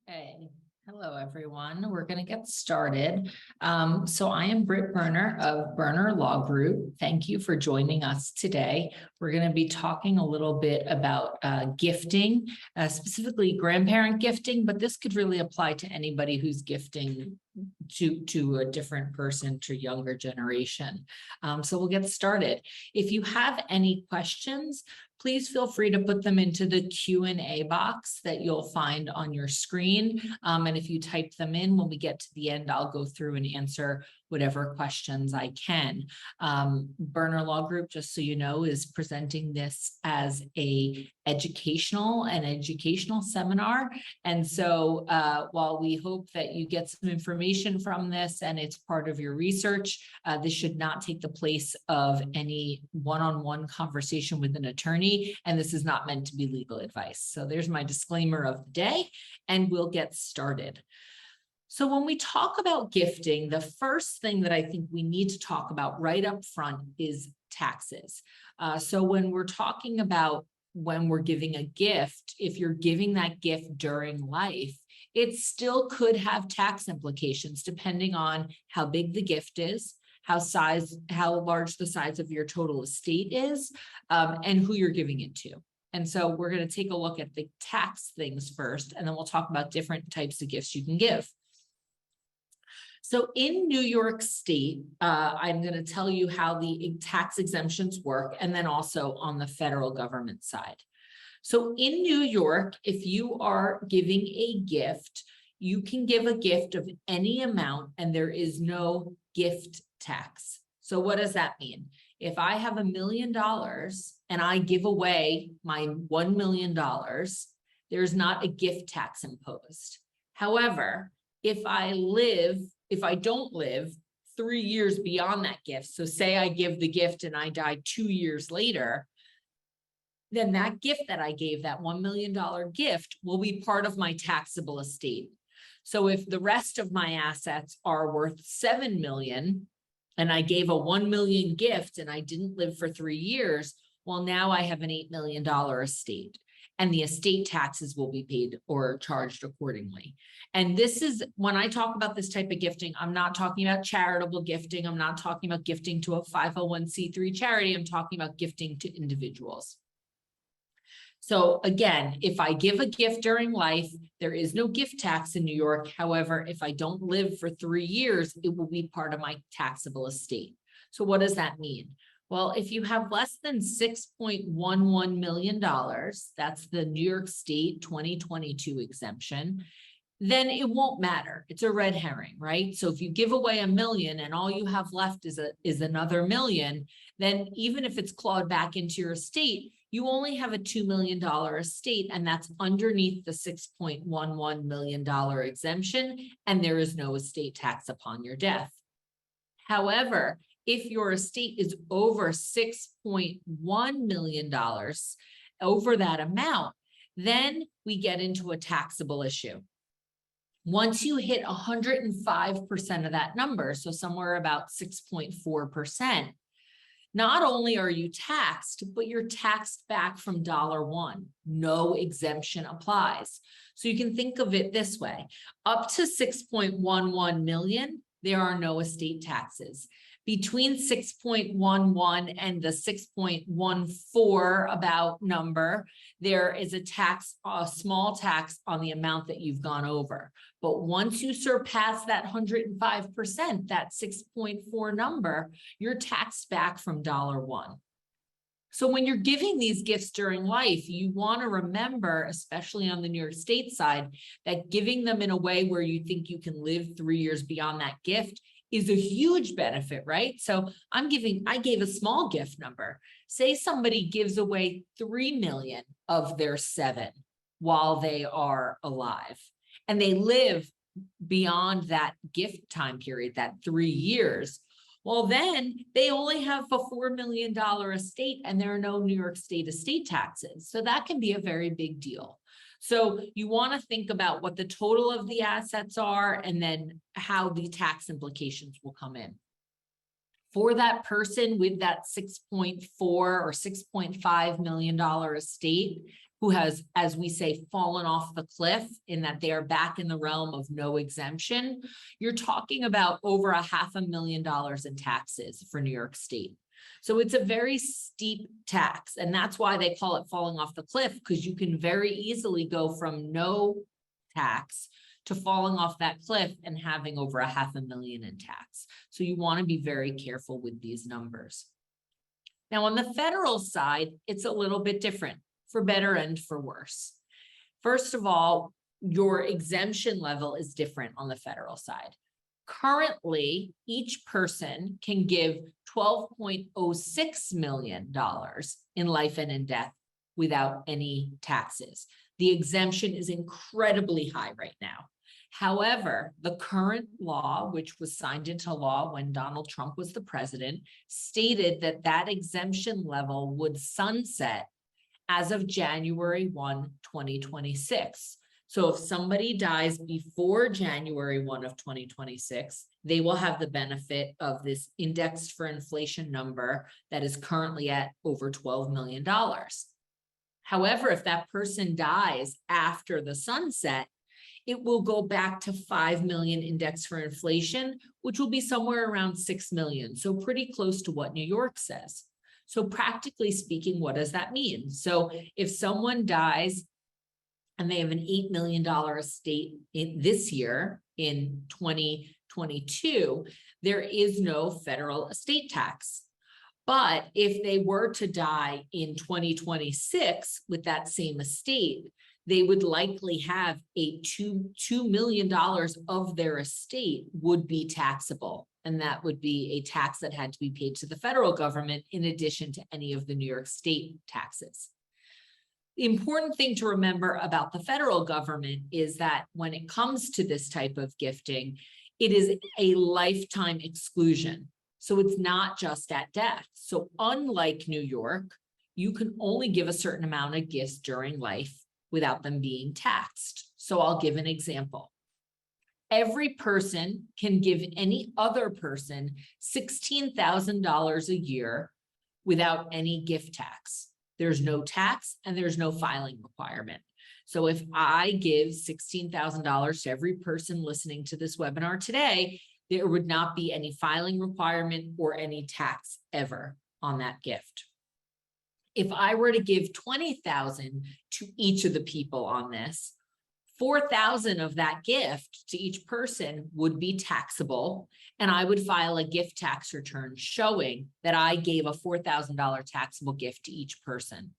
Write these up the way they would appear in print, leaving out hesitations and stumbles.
Hey, hello everyone. We're going to get started. So I am Britt Burner of Burner Law Group. Thank you for joining us today. We're going to be talking a little bit about gifting, specifically grandparent gifting, but this could really apply to anybody who's gifting to a different person, to younger generation. So we'll get started. If you have any questions, please feel free to put them into the Q&A box that you'll find on your screen. And if you type them in, when we get to the end, I'll go through and answer whatever questions I can. Burner Law Group, just so you know, is presenting this as an educational seminar. And so while we hope that you get some information from this and it's part of your research, this should not take the place of any one-on-one conversation with an attorney, and this is not meant to be legal advice. So there's my disclaimer of the day, and we'll get started. So when we talk about gifting, the first thing that I think we need to talk about right up front is taxes. So when we're talking about when we're giving a gift, if you're giving that gift during life, it still could have tax implications depending on how big the gift is, how large the size of your total estate is, and who you're giving it to. And so we're going to take a look at the tax things first, and then we'll talk about different types of gifts you can give. So in New York State, I'm going to tell you how the tax exemptions work, and then also on the federal government side. So in New York, if you are giving a gift, you can give a gift of any amount, and there is no gift tax. So what does that mean? If I have $1 million and I give away my $1 million, there's not a gift tax imposed. However, if I don't live 3 years beyond that gift, so say I give the gift and I die 2 years later, then that gift that I gave, that $1 million gift, will be part of my taxable estate. So if the rest of my assets are worth $7 million and I gave a $1 million gift and I didn't live for 3 years, well, now I have an $8 million estate, and the estate taxes will be paid or charged accordingly. And this is, when I talk about this type of gifting, I'm not talking about charitable gifting. I'm not talking about gifting to a 501c3 charity. I'm talking about gifting to individuals. So again, if I give a gift during life, there is no gift tax in New York. However, if I don't live for 3 years, it will be part of my taxable estate. So what does that mean? Well, if you have less than $6.11 million, that's the New York State 2022 exemption, then it won't matter. It's a red herring, right? So if you give away $1 million and all you have left is another $1 million, then even if it's clawed back into your estate, you only have a $2 million estate, and that's underneath the $6.11 million exemption, and there is no estate tax upon your death. However, if your estate is over $6.1 million, over that amount, then we get into a taxable issue. Once you hit 105% of that number, so somewhere about 6.4%, not only are you taxed, but you're taxed back from $1. No exemption applies. So you can think of it this way. Up to 6.11 million, there are no estate taxes. Between 6.11 and the 6.14 about number, there is a tax, a small tax on the amount that you've gone over. But once you surpass that 105%, that 6.4 number, you're taxed back from $1. So when you're giving these gifts during life, you want to remember, especially on the New York State side, that giving them in a way where you think you can live 3 years beyond that gift is a huge benefit, right? So I gave a small gift number. Say somebody gives away 3 million of their 7 while they are alive, and they live beyond that gift time period, that 3 years. Well, then they only have a $4 million estate, and there are no New York State estate taxes. So that can be a very big deal. So you want to think about what the total of the assets are, and then how the tax implications will come in. For that person with that $6.4 or $6.5 million estate, who has, as we say, fallen off the cliff in that they are back in the realm of no exemption, you're talking about over $500,000 in taxes for New York State. So it's a very steep tax, and that's why they call it falling off the cliff, because you can very easily go from no tax to falling off that cliff and having over $500,000 in tax. So you want to be very careful with these numbers. Now, on the federal side, it's a little bit different, for better and for worse. First of all, your exemption level is different on the federal side. Currently, each person can give $12.06 million in life and in death without any taxes. The exemption is incredibly high right now. However, the current law, which was signed into law when Donald Trump was the president, stated that that exemption level would sunset as of January 1, 2026. So if somebody dies before January 1 of 2026, they will have the benefit of this indexed for inflation number that is currently at over $12 million. However, if that person dies after the sunset, it will go back to 5 million indexed for inflation, which will be somewhere around 6 million. So pretty close to what New York says. So practically speaking, what does that mean? So if someone dies and they have an $8 million estate this year in 2022, there is no federal estate tax. But if they were to die in 2026 with that same estate, they would likely have a $2 million of their estate would be taxable. And that would be a tax that had to be paid to the federal government in addition to any of the New York State taxes. The important thing to remember about the federal government is that when it comes to this type of gifting, it is a lifetime exclusion. So it's not just at death. So unlike New York, you can only give a certain amount of gifts during life without them being taxed. So I'll give an example. Every person can give any other person $16,000 a year without any gift tax. There's no tax and there's no filing requirement. So if I give $16,000 to every person listening to this webinar today, there would not be any filing requirement or any tax ever on that gift. If I were to give $20,000 to each of the people on this, $4,000 of that gift to each person would be taxable, and I would file a gift tax return showing that I gave a $4,000 taxable gift to each person.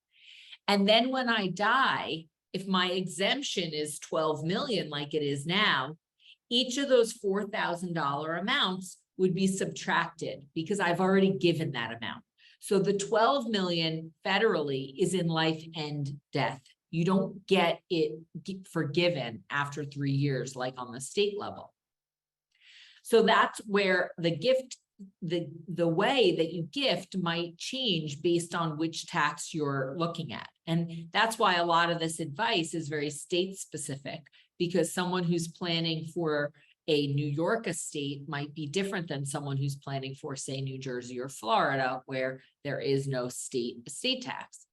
And then when I die, if my exemption is 12 million like it is now, each of those $4,000 amounts would be subtracted because I've already given that amount. So the 12 million federally is in life and death. You don't get it forgiven after 3 years like on the state level. So that's where the gift, the way that you gift might change based on which tax you're looking at. And that's why a lot of this advice is very state specific, because someone who's planning for a New York estate might be different than someone who's planning for, say, New Jersey or Florida, where there is no state estate tax.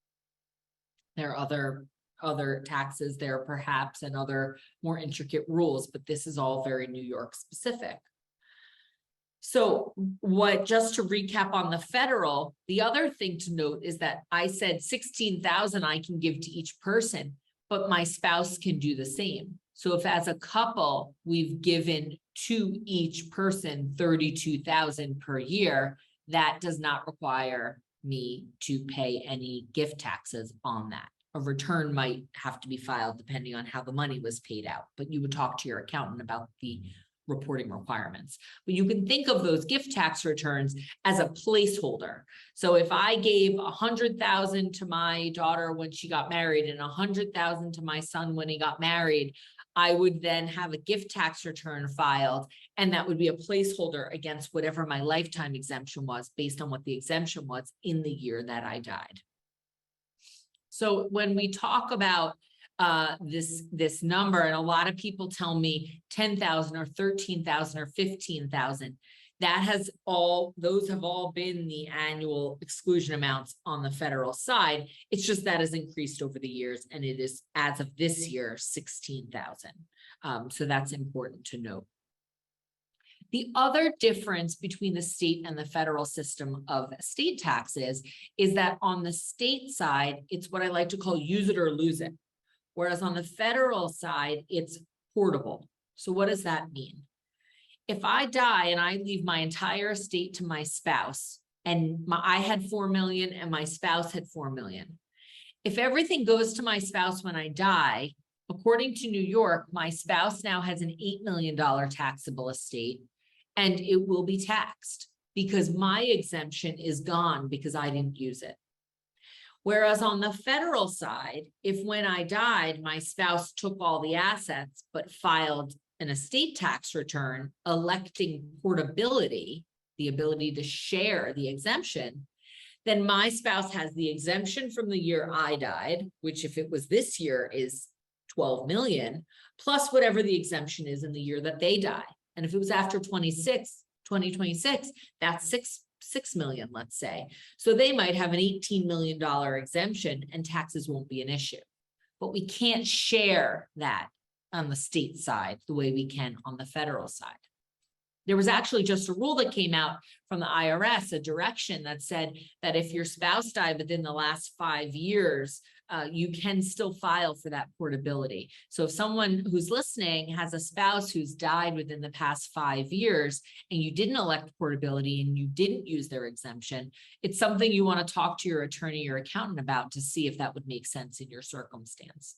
There are other taxes there perhaps and other more intricate rules, but this is all very New York specific. So just to recap on the federal, the other thing to note is that I said 16,000 I can give to each person, but my spouse can do the same. So if as a couple, we've given to each person 32,000 per year, that does not require me to pay any gift taxes on that. A return might have to be filed depending on how the money was paid out, but you would talk to your accountant about the reporting requirements. But you can think of those gift tax returns as a placeholder. So if I gave 100,000 to my daughter when she got married and 100,000 to my son when he got married, I would then have a gift tax return filed, and that would be a placeholder against whatever my lifetime exemption was based on what the exemption was in the year that I died. So when we talk about this number, and a lot of people tell me 10,000 or 13,000 or 15,000, those have all been the annual exclusion amounts on the federal side. It's just that has increased over the years, and it is, as of this year, 16,000. So that's important to note. The other difference between the state and the federal system of estate taxes is that on the state side, it's what I like to call use it or lose it. Whereas on the federal side, it's portable. So what does that mean? If I die and I leave my entire estate to my spouse, and I had 4 million and my spouse had 4 million. If everything goes to my spouse when I die, according to New York, my spouse now has an $8 million taxable estate, and it will be taxed because my exemption is gone because I didn't use it. Whereas on the federal side, if when I died, my spouse took all the assets but filed an estate tax return electing portability, the ability to share the exemption, then my spouse has the exemption from the year I died, which if it was this year is 12 million, plus whatever the exemption is in the year that they die. And if it was after 2026, that's 6 million, let's say. So they might have an $18 million exemption and taxes won't be an issue. But we can't share that on the state side the way we can on the federal side. There was actually just a rule that came out from the IRS, a direction that said that if your spouse died within the last 5 years, you can still file for that portability. So if someone who's listening has a spouse who's died within the past 5 years and you didn't elect portability and you didn't use their exemption, it's something you want to talk to your attorney or accountant about to see if that would make sense in your circumstance.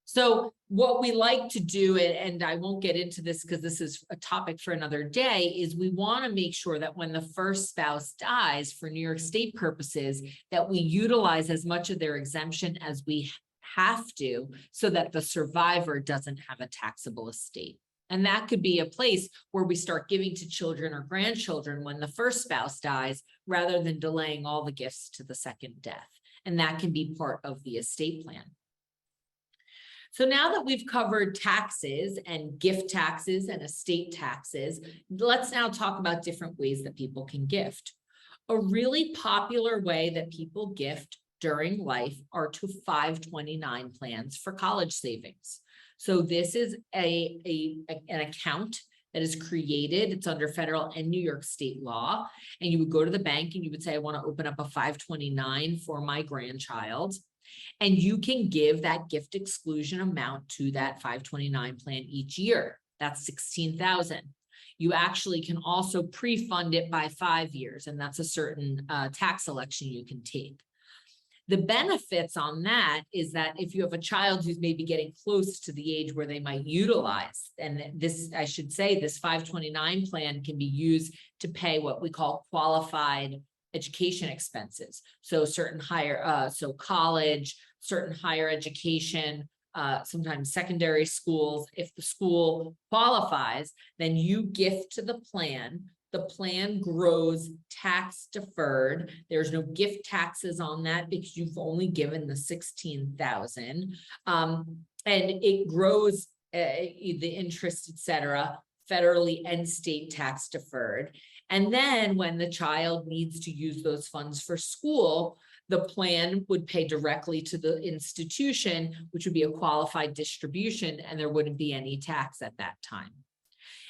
So what we like to do, and I won't get into this because this is a topic for another day, is we want to make sure that when the first spouse dies, for New York State purposes, that we utilize as much of their exemption as we have to so that the survivor doesn't have a taxable estate. And that could be a place where we start giving to children or grandchildren when the first spouse dies, rather than delaying all the gifts to the second death. And that can be part of the estate plan. So now that we've covered taxes and gift taxes and estate taxes, let's now talk about different ways that people can gift. A really popular way that people gift during life are to 529 plans for college savings. So this is an account that is created. It's under federal and New York state law. And you would go to the bank and you would say, I want to open up a 529 for my grandchild. And you can give that gift exclusion amount to that 529 plan each year. That's 16,000. You actually can also pre-fund it by 5 years, and that's a certain tax election you can take. The benefits on that is that if you have a child who's maybe getting close to the age where they might utilize, and this, I should say, this 529 plan can be used to pay what we call qualified education expenses. So certain higher, so college, certain higher education, sometimes secondary schools. If the school qualifies, then you gift to the plan. The plan grows tax deferred. There's no gift taxes on that because you've only given the 16,000. And it grows the interest, et cetera, federally and state tax deferred. And then when the child needs to use those funds for school, the plan would pay directly to the institution, which would be a qualified distribution, and there wouldn't be any tax at that time.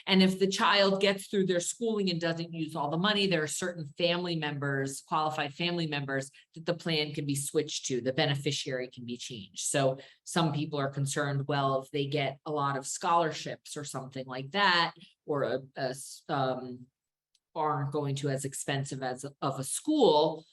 And if the child gets through their schooling and doesn't use all the money, there are certain family members, qualified family members, that the plan can be switched to. The beneficiary can be changed. So some people are concerned, well, if they get a lot of scholarships or something like that, or aren't going to as expensive as of a school,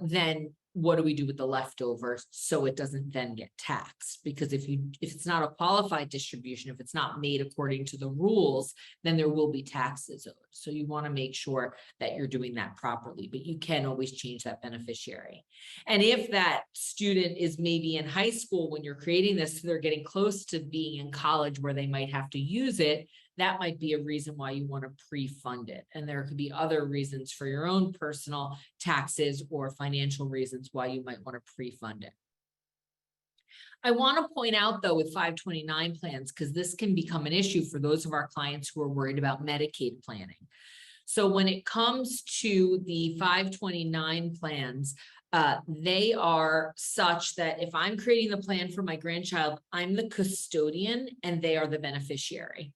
then what do we do with the leftovers so it doesn't then get taxed? Because if it's not a qualified distribution, if it's not made according to the rules, then there will be taxes owed. So you want to make sure that you're doing that properly, but you can always change that beneficiary. And if that student is maybe in high school when you're creating this, so they're getting close to being in college where they might have to use it, that might be a reason why you want to pre-fund it. And there could be other reasons for your own personal taxes or financial reasons why you might want to pre-fund it. I want to point out, though, with 529 plans, because this can become an issue for those of our clients who are worried about Medicaid planning. So when it comes to the 529 plans, they are such that if I'm creating the plan for my grandchild, I'm the custodian and they are the beneficiary.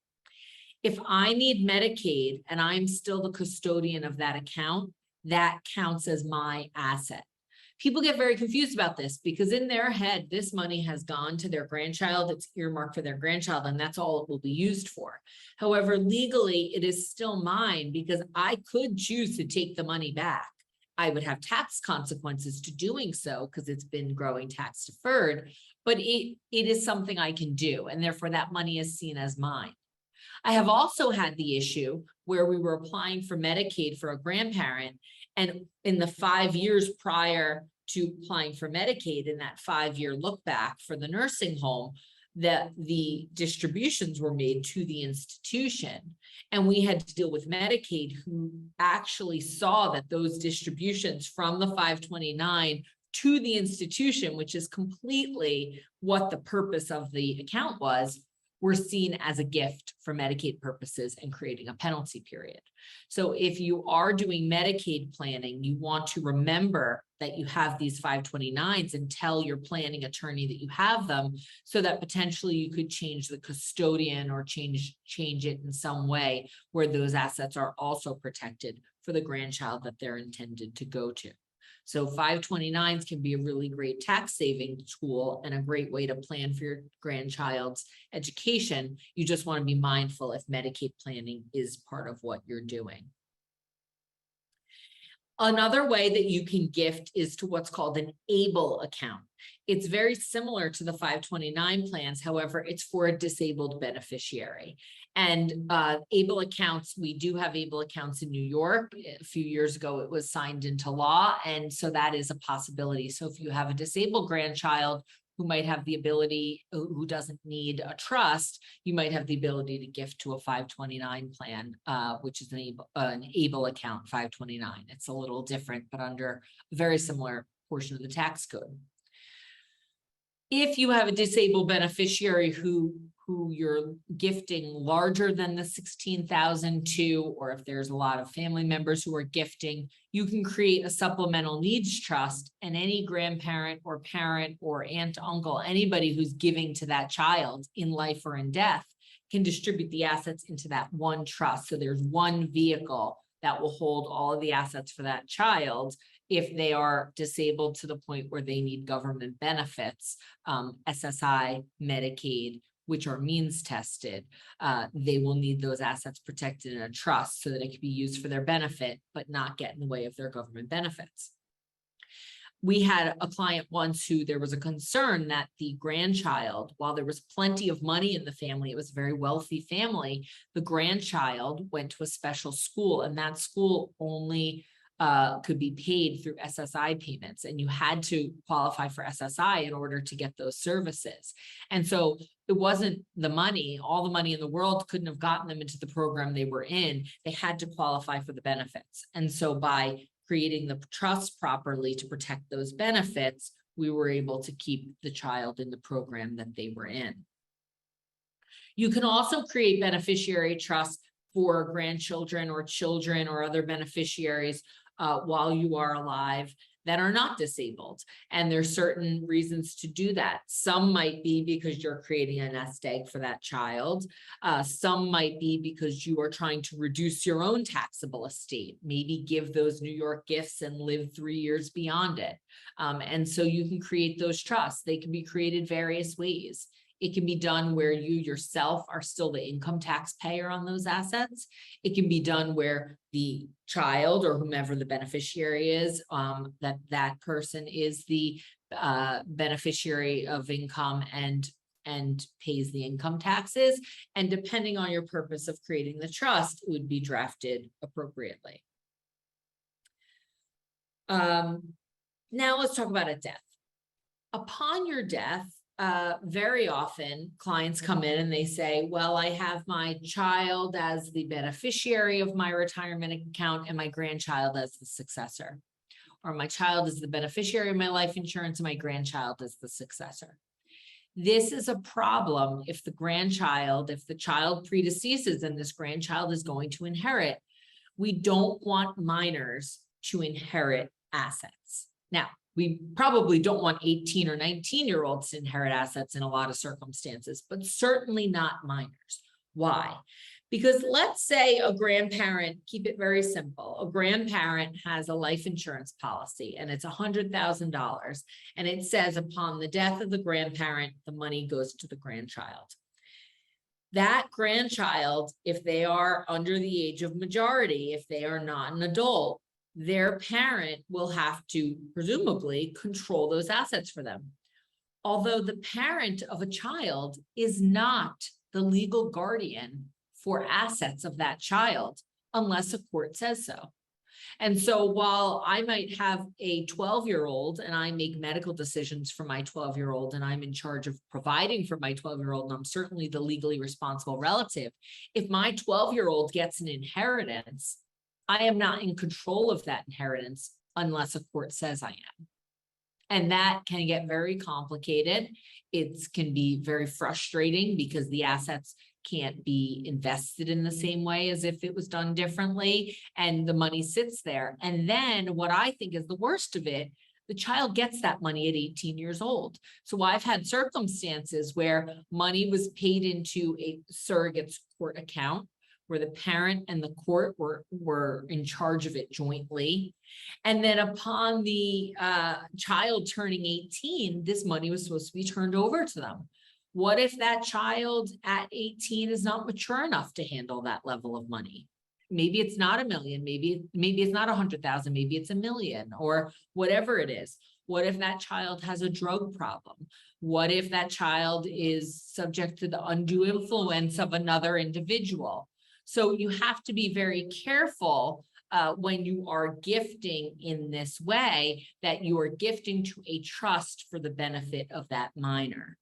If I need Medicaid and I'm still the custodian of that account, that counts as my asset. People get very confused about this because in their head, this money has gone to their grandchild. It's earmarked for their grandchild, and that's all it will be used for. However, legally, it is still mine because I could choose to take the money back. I would have tax consequences to doing so because it's been growing tax deferred, but it is something I can do, and therefore that money is seen as mine. I have also had the issue where we were applying for Medicaid for a grandparent, and in the 5 years prior to applying for Medicaid, in that 5-year look back for the nursing home, that the distributions were made to the institution. And we had to deal with Medicaid, who actually saw that those distributions from the 529 to the institution, which is completely what the purpose of the account was, were seen as a gift for Medicaid purposes and creating a penalty period. So if you are doing Medicaid planning, you want to remember that you have these 529s and tell your planning attorney that you have them, so that potentially you could change the custodian or change it in some way where those assets are also protected for the grandchild that they're intended to go to. So 529s can be a really great tax saving tool and a great way to plan for your grandchild's education. You just want to be mindful if Medicaid planning is part of what you're doing. Another way that you can gift is to what's called an ABLE account. It's very similar to the 529 plans. However, it's for a disabled beneficiary. And ABLE accounts, we do have ABLE accounts in New York. A few years ago, it was signed into law. And so that is a possibility. So if you have a disabled grandchild who might have the ability, who doesn't need a trust, you might have the ability to gift to a 529 plan, which is an ABLE account 529. It's a little different, but under a very similar portion of the tax code. If you have a disabled beneficiary who you're gifting larger than the 16,000 to, or if there's a lot of family members who are gifting, you can create a supplemental needs trust, and any grandparent or parent or aunt, uncle, anybody who's giving to that child in life or in death can distribute the assets into that one trust. So there's one vehicle that will hold all of the assets for that child if they are disabled to the point where they need government benefits, SSI, Medicaid, which are means tested. They will need those assets protected in a trust so that it can be used for their benefit, but not get in the way of their government benefits. We had a client once who there was a concern that the grandchild, while there was plenty of money in the family, it was a very wealthy family, the grandchild went to a special school, and that school only could be paid through SSI payments, and you had to qualify for SSI in order to get those services. And so it wasn't the money, all the money in the world couldn't have gotten them into the program they were in. They had to qualify for the benefits. And so by creating the trust properly to protect those benefits, we were able to keep the child in the program that they were in. You can also create beneficiary trusts for grandchildren or children or other beneficiaries while you are alive that are not disabled. And there's certain reasons to do that. Some might be because you're creating a nest egg for that child. Some might be because you are trying to reduce your own taxable estate, maybe give those New York gifts and live 3 years beyond it. And so you can create those trusts. They can be created various ways. It can be done where you yourself are still the income tax payer on those assets. It can be done where the child or whomever the beneficiary is, that person is the beneficiary of income and pays the income taxes. And depending on your purpose of creating the trust, it would be drafted appropriately. Now let's talk about a death. Upon your death, very often clients come in and they say, well, I have my child as the beneficiary of my retirement account and my grandchild as the successor. Or my child is the beneficiary of my life insurance and my grandchild is the successor. This is a problem if the child predeceases and this grandchild is going to inherit. We don't want minors to inherit assets. Now, we probably don't want 18 or 19-year-olds to inherit assets in a lot of circumstances, but certainly not minors. Why? Because let's say a grandparent, keep it very simple, a grandparent has a life insurance policy and it's $100,000, and it says upon the death of the grandparent, the money goes to the grandchild. That grandchild, if they are under the age of majority, if they are not an adult, their parent will have to presumably control those assets for them. Although the parent of a child is not the legal guardian for assets of that child, unless a court says so. And so while I might have a 12-year-old and I make medical decisions for my 12-year-old and I'm in charge of providing for my 12-year-old, and I'm certainly the legally responsible relative, if my 12-year-old gets an inheritance, I am not in control of that inheritance unless a court says I am. And that can get very complicated. It can be very frustrating because the assets can't be invested in the same way as if it was done differently, and the money sits there. And then what I think is the worst of it, the child gets that money at 18 years old. So I've had circumstances where money was paid into a surrogate's court account, where the parent and the court were in charge of it jointly. And then upon the child turning 18, this money was supposed to be turned over to them. What if that child at 18 is not mature enough to handle that level of money? Maybe it's not $1 million, maybe it's not 100,000, maybe it's $1 million, or whatever it is. What if that child has a drug problem? What if that child is subject to the undue influence of another individual? So you have to be very careful when you are gifting in this way, that you are gifting to a trust for the benefit of that minor.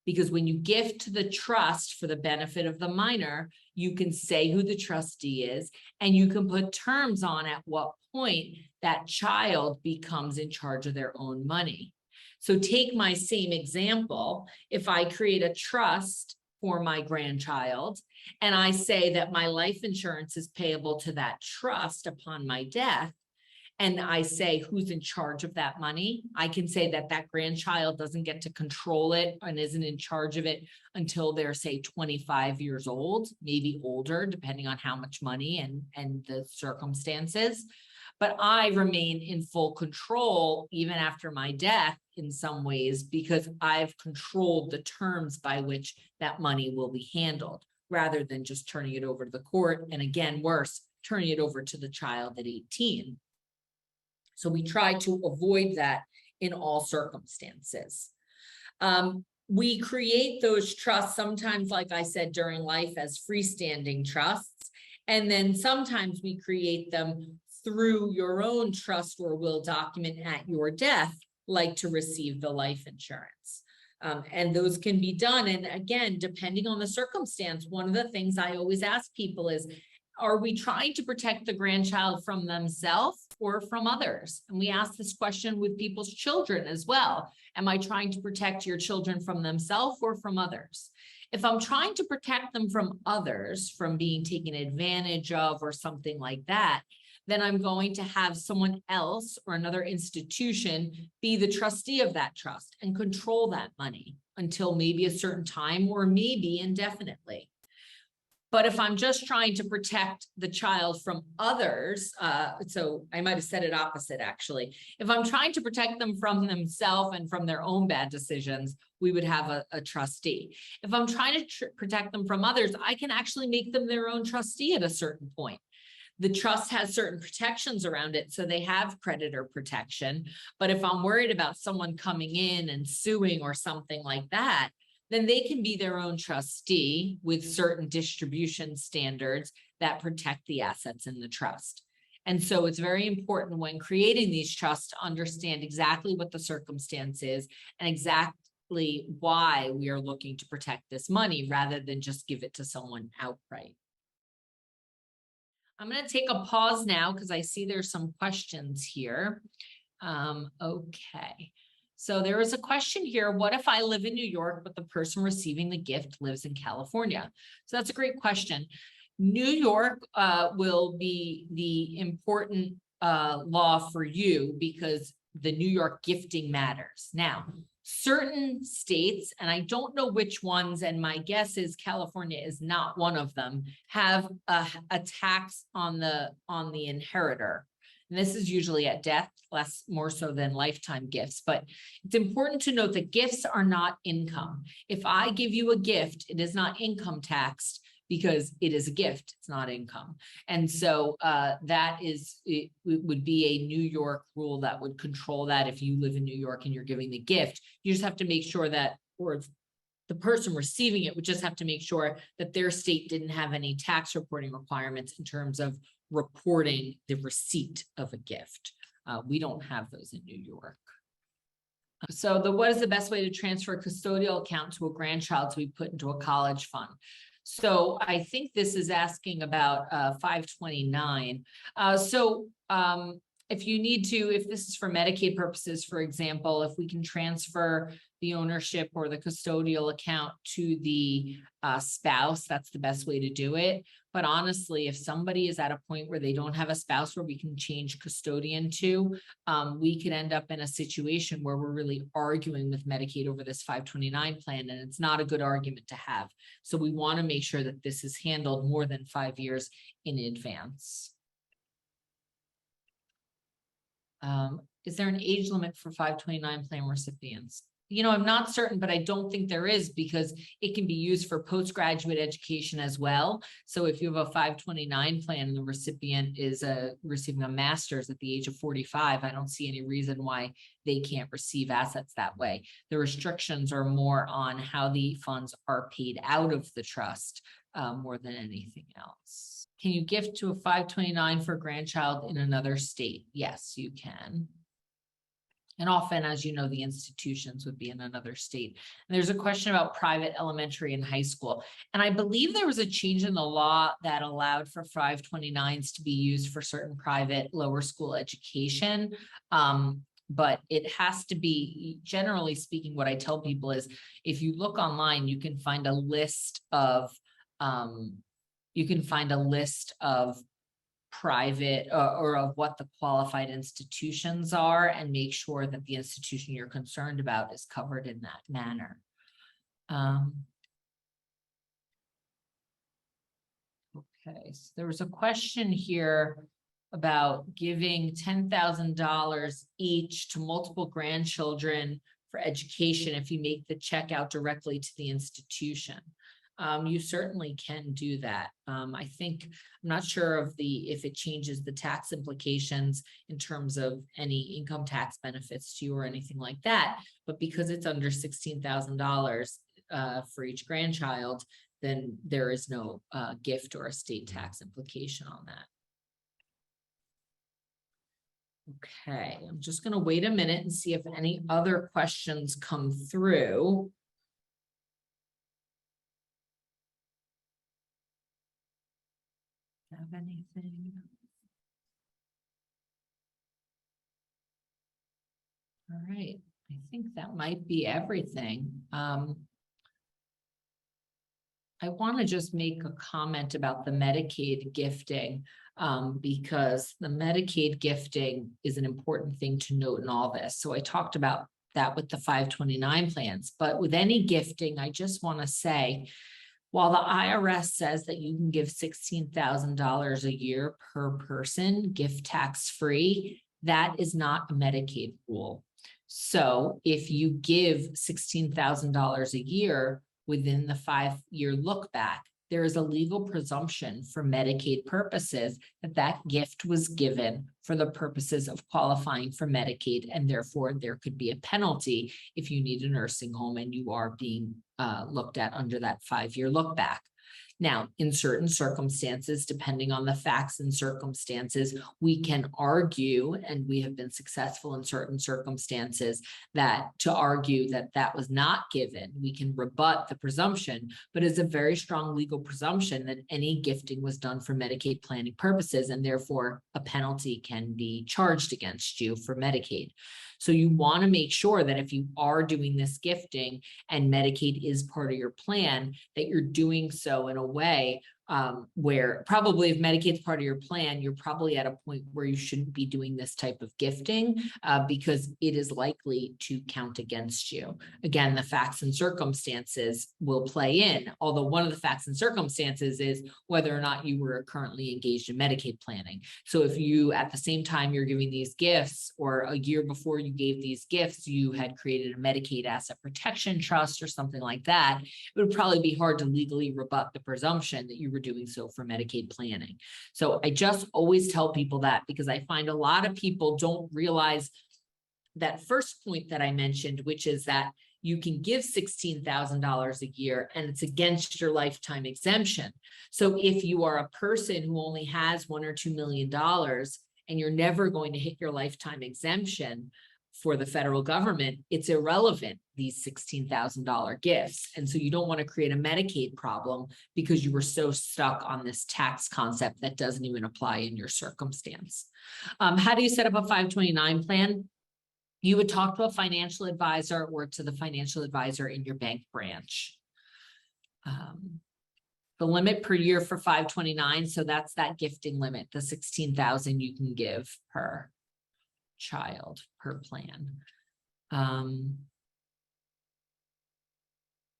Because when you gift to the trust for the benefit of the minor, you can say who the trustee is, and you can put terms on at what point that child becomes in charge of their own money. So take my same example. If I create a trust for my grandchild, and I say that my life insurance is payable to that trust upon my death, and I say who's in charge of that money, I can say that that grandchild doesn't get to control it and isn't in charge of it until they're, say, 25 years old, maybe older, depending on how much money and the circumstances. But I remain in full control even after my death in some ways, because I've controlled the terms by which that money will be handled, rather than just turning it over to the court. And again, worse, turning it over to the child at 18. So we try to avoid that in all circumstances. We create those trusts sometimes, like I said, during life as freestanding trusts. And then sometimes we create them through your own trust or will document at your death, like to receive the life insurance. And those can be done. And again, depending on the circumstance, one of the things I always ask people is, are we trying to protect the grandchild from themselves or from others? And we ask this question with people's children as well. Am I trying to protect your children from themselves or from others? If I'm trying to protect them from others, from being taken advantage of or something like that, then I'm going to have someone else or another institution be the trustee of that trust and control that money until maybe a certain time or maybe indefinitely. But if I'm just trying to protect the child from others, so I might have said it opposite, actually. If I'm trying to protect them from themselves and from their own bad decisions, we would have a trustee. If I'm trying to protect them from others, I can actually make them their own trustee at a certain point. The trust has certain protections around it, so they have creditor protection. But if I'm worried about someone coming in and suing or something like that, then they can be their own trustee with certain distribution standards that protect the assets in the trust. And so it's very important when creating these trusts to understand exactly what the circumstance is and exactly why we are looking to protect this money rather than just give it to someone outright. I'm going to take a pause now because I see there's some questions here. Okay. So there is a question here. What if I live in New York, but the person receiving the gift lives in California? So that's a great question. New York will be the important law for you because the New York gifting matters. Now, certain states, and I don't know which ones, and my guess is California is not one of them, have a tax on the inheritor. And this is usually at death, more so than lifetime gifts. But it's important to note that gifts are not income. If I give you a gift, it is not income taxed because it is a gift, it's not income. And so it would be a New York rule that would control that. If you live in New York and you're giving the gift, you just have to make sure that, or the person receiving it would just have to make sure that their state didn't have any tax reporting requirements in terms of reporting the receipt of a gift. We don't have those in New York. So what is the best way to transfer a custodial account to a grandchild to be put into a college fund? So I think this is asking about 529. If you need to, if this is for Medicaid purposes, for example, if we can transfer the ownership or the custodial account to the spouse, that's the best way to do it. But honestly, if somebody is at a point where they don't have a spouse where we can change custodian to, we could end up in a situation where we're really arguing with Medicaid over this 529 plan, and it's not a good argument to have. So we want to make sure that this is handled more than 5 years in advance. Is there an age limit for 529 plan recipients? I'm not certain, but I don't think there is because it can be used for postgraduate education as well. So if you have a 529 plan and the recipient is receiving a master's at the age of 45, I don't see any reason why they can't receive assets that way. The restrictions are more on how the funds are paid out of the trust more than anything else. Can you gift to a 529 for a grandchild in another state? Yes, you can. And often, as you know, the institutions would be in another state. And there's a question about private elementary and high school. And I believe there was a change in the law that allowed for 529s to be used for certain private lower school education. But it has to be, generally speaking, what I tell people is if you look online, you can find a list of private or of what the qualified institutions are and make sure that the institution you're concerned about is covered in that manner. Okay, so there was a question here about giving $10,000 each to multiple grandchildren for education if you make the check out directly to the institution. You certainly can do that. I think, I'm not sure of if it changes the tax implications in terms of any income tax benefits to you or anything like that, but because it's under $16,000 for each grandchild, then there is no gift or estate tax implication on that. Okay, I'm just going to wait a minute and see if any other questions come through. Have anything? All right, I think that might be everything. I want to just make a comment about the Medicaid gifting because the Medicaid gifting is an important thing to note in all this. So I talked about that with the 529 plans, but with any gifting, I just want to say, while the IRS says that you can give $16,000 a year per person, gift tax free, that is not a Medicaid rule. So if you give $16,000 a year within the 5-year look back, there is a legal presumption for Medicaid purposes that gift was given for the purposes of qualifying for Medicaid, and therefore there could be a penalty if you need a nursing home and you are being looked at under that 5-year look back. Now, in certain circumstances, depending on the facts and circumstances, we can argue, and we have been successful in certain circumstances, that to argue that that was not given, we can rebut the presumption, but it's a very strong legal presumption that any gifting was done for Medicaid planning purposes, and therefore a penalty can be charged against you for Medicaid. So you want to make sure that if you are doing this gifting and Medicaid is part of your plan, that you're doing so in a way where probably if Medicaid's part of your plan, you're probably at a point where you shouldn't be doing this type of gifting because it is likely to count against you. Again, the facts and circumstances will play in, although one of the facts and circumstances is whether or not you were currently engaged in Medicaid planning. So if you, at the same time you're giving these gifts, or a year before you gave these gifts, you had created a Medicaid asset protection trust or something like that, it would probably be hard to legally rebut the presumption that you were doing so for Medicaid planning. So I just always tell people that, because I find a lot of people don't realize that first point that I mentioned, which is that you can give $16,000 a year and it's against your lifetime exemption. So if you are a person who only has $1 or $2 million and you're never going to hit your lifetime exemption for the federal government, it's irrelevant, these $16,000 gifts. And so you don't want to create a Medicaid problem because you were so stuck on this tax concept that doesn't even apply in your circumstance. How do you set up a 529 plan? You would talk to a financial advisor or to the financial advisor in your bank branch. The limit per year for 529, so that's that gifting limit, the $16,000 you can give per child per plan.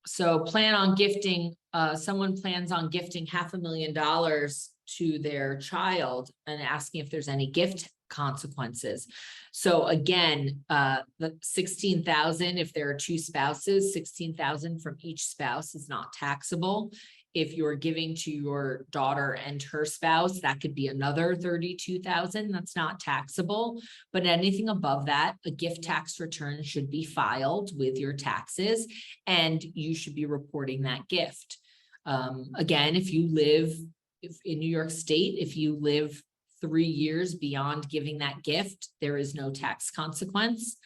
So plan on gifting, someone plans on gifting $500,000 to their child and asking if there's any gift consequences. So again, the 16,000, if there are two spouses, 16,000 from each spouse is not taxable. If you're giving to your daughter and her spouse, that could be another 32,000. That's not taxable. But anything above that, a gift tax return should be filed with your taxes, and you should be reporting that gift. Again, if you live in New York State, if you live 3 years beyond giving that gift, there is no tax consequence.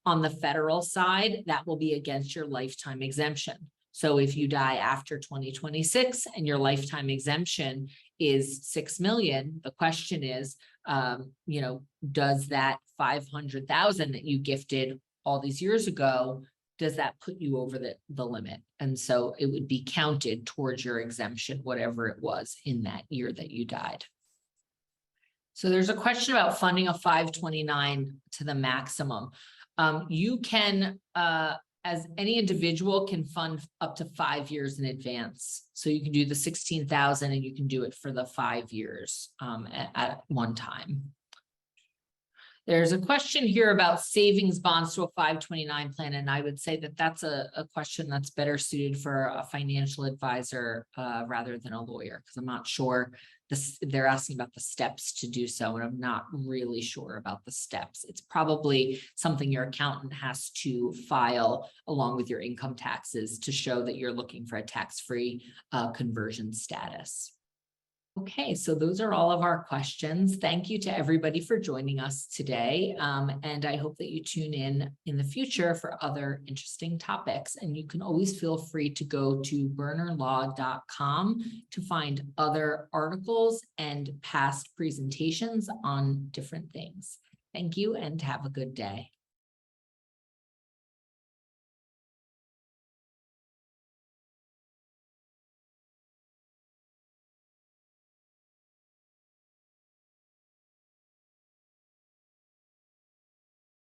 On the federal side, that will be against your lifetime exemption. So if you die after 2026 and your lifetime exemption is 6 million, the question is, does that 500,000 that you gifted all these years ago, does that put you over the limit? And so it would be counted towards your exemption, whatever it was in that year that you died. So there's a question about funding a 529 to the maximum. You can, as any individual, can fund up to 5 years in advance. So you can do the 16,000 and you can do it for the 5 years at one time. There's a question here about savings bonds to a 529 plan, and I would say that that's a question that's better suited for a financial advisor rather than a lawyer, because I'm not sure they're asking about the steps to do so, and I'm not really sure about the steps. It's probably something your accountant has to file along with your income taxes to show that you're looking for a tax-free conversion status. Okay, so those are all of our questions. Thank you to everybody for joining us today. And I hope that you tune in the future for other interesting topics. And you can always feel free to go to burnerlaw.com to find other articles and past presentations on different things. Thank you and have a good day.